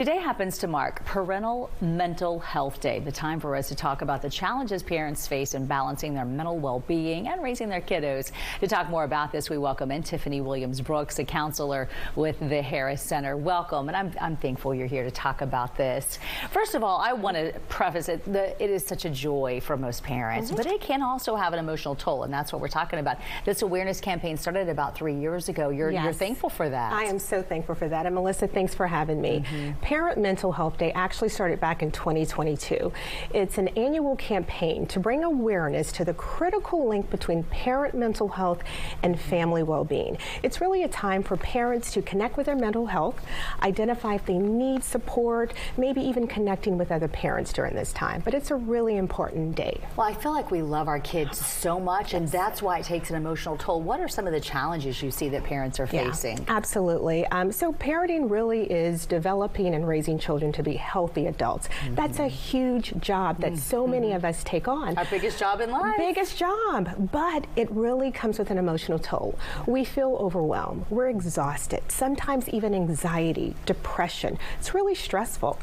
Today happens to mark Parental Mental Health Day, the time for us to talk about the challenges parents face in balancing their mental well-being and raising their kiddos. To talk more about this, we welcome in Tiffanie Williams-Brooks, a counselor with the Harris Center. Welcome, and I'm thankful you're here to talk about this. First of all, I want to preface it that it is such a joy for most parents, but it can also have an emotional toll, and that's what we're talking about. This awareness campaign started about 3 years ago. You're thankful for that. I am so thankful for that. And Melissa, thanks for having me. Parent Mental Health Day actually started back in 2022. It's an annual campaign to bring awareness to the critical link between parent mental health and family well-being. It's really a time for parents to connect with their mental health, identify if they need support, maybe even connecting with other parents during this time. But it's a really important day. Well, I feel like we love our kids so much, and that's why it takes an emotional toll. What are some of the challenges you see that parents are facing? Absolutely. So parenting really is developing and raising children to be healthy adults. That's a huge job that so many of us take on. Our biggest job in life. Biggest job, but it really comes with an emotional toll. We feel overwhelmed. We're exhausted. Sometimes even anxiety, depression. It's really stressful.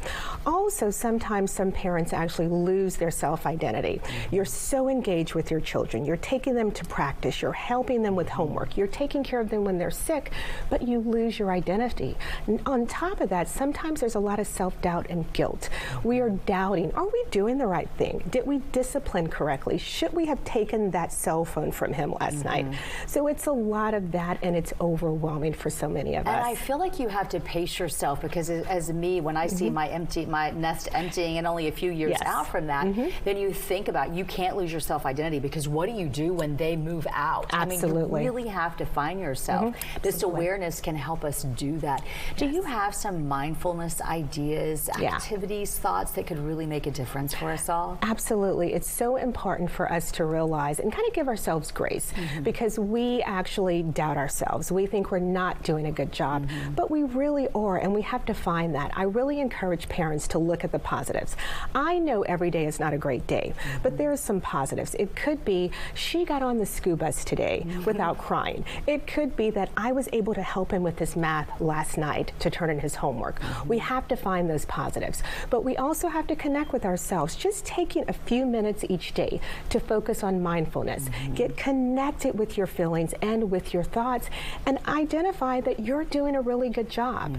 Also, sometimes some parents actually lose their self-identity. You're so engaged with your children. You're taking them to practice. You're helping them with homework. You're taking care of them when they're sick, but you lose your identity. On top of that, sometimes there's a lot of self-doubt and guilt. We are doubting, are we doing the right thing? Did we discipline correctly? Should we have taken that cell phone from him last night? So it's a lot of that, and it's overwhelming for so many of us. And I feel like you have to pace yourself, because as me, when I see my nest emptying and only a few years out from that, then you think about, you can't lose your self-identity, because what do you do when they move out? Absolutely. I mean, you really have to find yourself. This awareness can help us do that. Do you have some mindfulness ideas, activities, thoughts that could really make a difference for us all? Absolutely. It's so important for us to realize and kind of give ourselves grace, because we actually doubt ourselves. We think we're not doing a good job, but we really are, and we have to find that. I really encourage parents to look at the positives. I know every day is not a great day, but there are some positives. It could be she got on the school bus today without crying. It could be that I was able to help him with his math last night to turn in his homework. We have to find those positives, but we also have to connect with ourselves. Just taking a few minutes each day to focus on mindfulness, get connected with your feelings and with your thoughts, and identify that you're doing a really good job.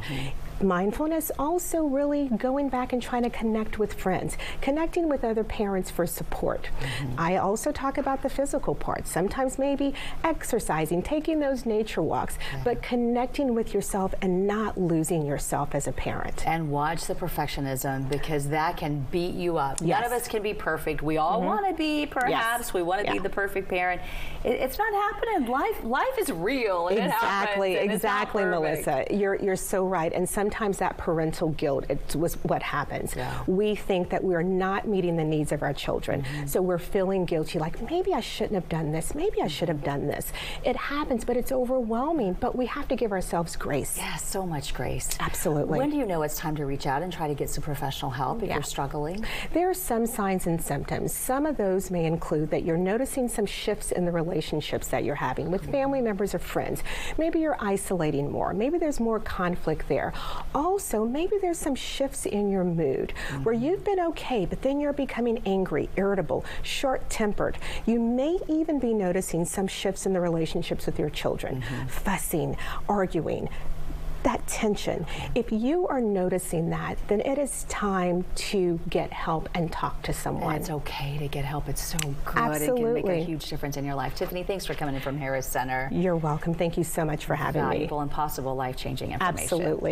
Mindfulness, also really going back and trying to connect with friends, connecting with other parents for support. I also talk about the physical part, sometimes maybe exercising, taking those nature walks, but connecting with yourself and not losing yourself as a parent. And watch the perfectionism, because that can beat you up. None of us can be perfect. We all want to be, perhaps. We want to be the perfect parent. It's not happening. Life is real. And exactly, Melissa. You're so right. And sometimes that parental guilt, it was what happens. We think that we're not meeting the needs of our children. So we're feeling guilty, like maybe I shouldn't have done this. Maybe I should have done this. It happens, but it's overwhelming. But we have to give ourselves grace. Yes, so much grace. Absolutely. When do you know it's time to reach out and try to get some professional help if you're struggling? There are some signs and symptoms. Some of those may include that you're noticing some shifts in the relationships that you're having with family members or friends. Maybe you're isolating more. Maybe there's more conflict there. Also, maybe there's some shifts in your mood where you've been okay, but then you're becoming angry, irritable, short-tempered. You may even be noticing some shifts in the relationships with your children, fussing, arguing, that tension. If you are noticing that, then it is time to get help and talk to someone. And it's okay to get help. It's so good. Absolutely. It can make a huge difference in your life. Tiffanie, thanks for coming in from Harris Center. You're welcome. Thank you so much for having me. Valuable and possible life-changing information. Absolutely.